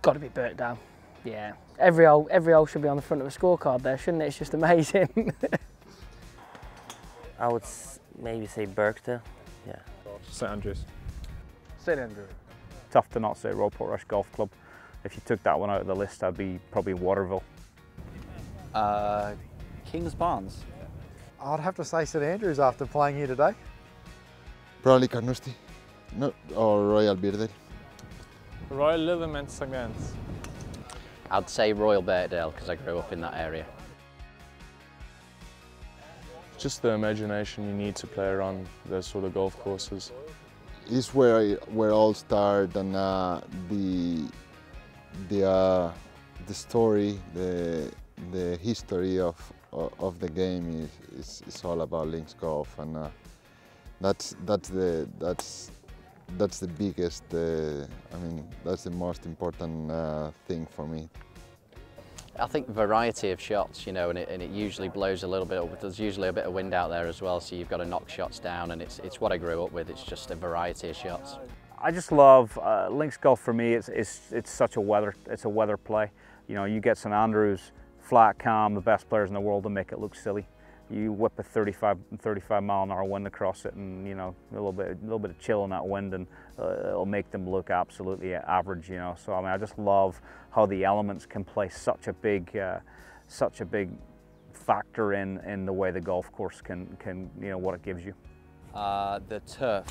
Got to be Birkdale. Yeah, every hole should be on the front of a scorecard there, shouldn't it? It's just amazing. I would maybe say Birkdale. Yeah. St Andrews. St Andrews. Tough to not say Royal Portrush Golf Club. If you took that one out of the list, I'd be probably Waterville. Kingsbarns. I'd have to say St Andrews after playing here today. Probably Carnoustie, no, or Royal Birkdale. Royal Lytham and St Anne's. I'd say Royal Birkdale because I grew up in that area. Just the imagination you need to play around those sort of golf courses. It's where all started, and the story, the history of the game is all about links golf, and that's the biggest. I mean, that's the most important thing for me. I think variety of shots, you know, and it usually blows a little bit. There's usually a bit of wind out there as well, so you've got to knock shots down, and it's what I grew up with. It's just a variety of shots. I just love links golf. For me, it's such a weather play. You know, you get St Andrews, flat, calm, the best players in the world to make it look silly. You whip a 35 mile an hour wind across it, and you know, a little bit of chill in that wind, and it'll make them look absolutely average. You know, so I mean, I just love how the elements can play such a big factor in the way the golf course can you know, what it gives you. The turf,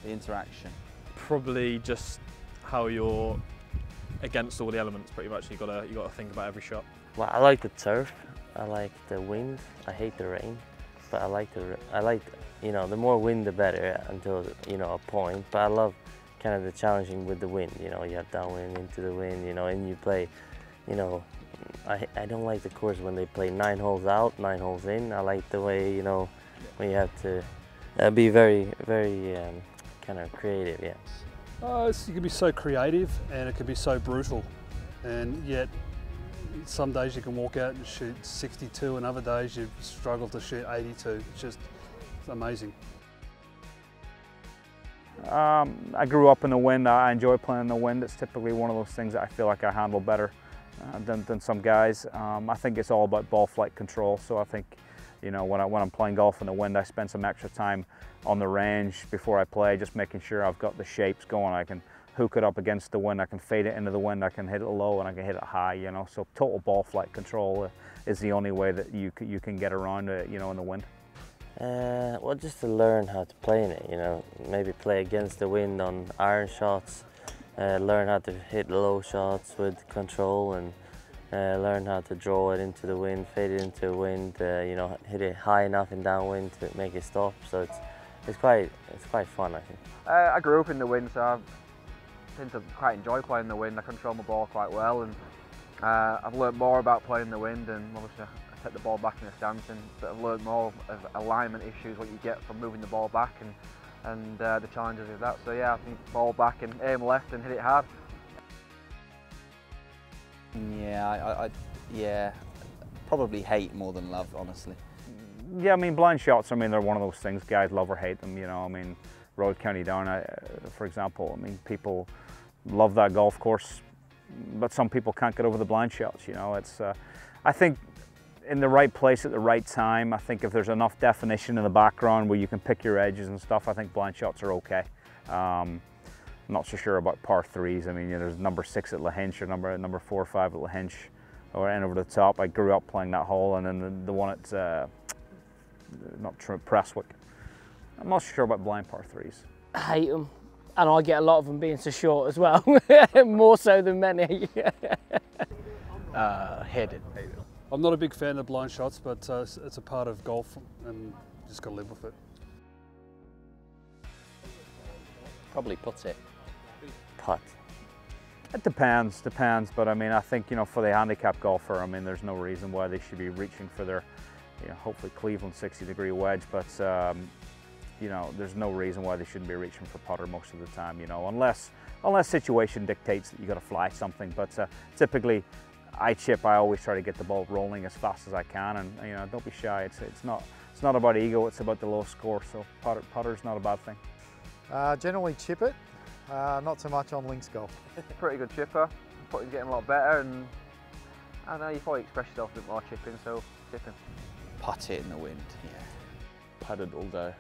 the interaction. Probably just how you're against all the elements. Pretty much, you got to think about every shot. Well, I like the turf. I like the wind. I hate the rain, but I like you know, the more wind the better until, you know, a point. But I love kind of the challenging with the wind. You know, you have downwind into the wind. You know, and you play. You know, I don't like the course when they play 9 holes out, 9 holes in. I like the way, you know, when you have to be very kind of creative. Yeah. You can be so creative, and it can be so brutal, and yet some days you can walk out and shoot 62, and other days you struggle to shoot 82. It's amazing. I grew up in the wind. I enjoy playing in the wind. It's typically one of those things that I feel like I handle better than some guys. I think it's all about ball flight control. So I think, you know, when I'm playing golf in the wind, I spend some extra time on the range before I play, just making sure I've got the shapes going. I can hook it up against the wind, I can fade it into the wind, I can hit it low and I can hit it high, you know. So total ball flight control is the only way that you can get around it, you know, in the wind. Well, just to learn how to play in it, you know, maybe play against the wind on iron shots, learn how to hit low shots with control, and learn how to draw it into the wind, fade it into the wind, you know, hit it high enough in downwind to make it stop. So it's quite fun, I think. I grew up in the wind, so I tend to quite enjoy playing the wind. I control my ball quite well, and I've learned more about playing the wind, and obviously I take the ball back in a stance, but I've learned more of alignment issues, what you get from moving the ball back, and the challenges of that. So yeah, I think ball back and aim left and hit it hard. Yeah, probably hate more than love, honestly. Yeah, I mean, blind shots, I mean, they're one of those things, guys love or hate them, you know. I mean, Royal County Down, for example, I mean, people love that golf course, but some people can't get over the blind shots, you know. It's, I think, in the right place at the right time. I think if there's enough definition in the background where you can pick your edges and stuff, I think blind shots are okay. I'm not so sure about par threes. I mean, you know, there's number 6 at Lahinch or number 4 or 5 at Lahinch, or end over the top. I grew up playing that hole, and then the one at Prestwick. I'm not sure about blind par threes. I hate them, and I get a lot of them being so short as well, more so than many. Hate it. I'm not a big fan of blind shots, but it's a part of golf, and you just got to live with it. Probably putt it. Putt. It depends, but I mean, I think, you know, for the handicap golfer, I mean, there's no reason why they should be reaching for their, you know, hopefully Cleveland 60-degree wedge, but you know, there's no reason why they shouldn't be reaching for putter most of the time, you know, unless situation dictates that you got to fly something. But typically, I always try to get the ball rolling as fast as I can, and you know, don't be shy. It's not about ego, it's about the low score. So putter's not a bad thing. Generally chip it, not so much on links golf. Pretty good chipper. putting's getting a lot better, and I don't know, you probably express yourself a bit more chipping, so chipping. Putt it in the wind, yeah. Putted all day.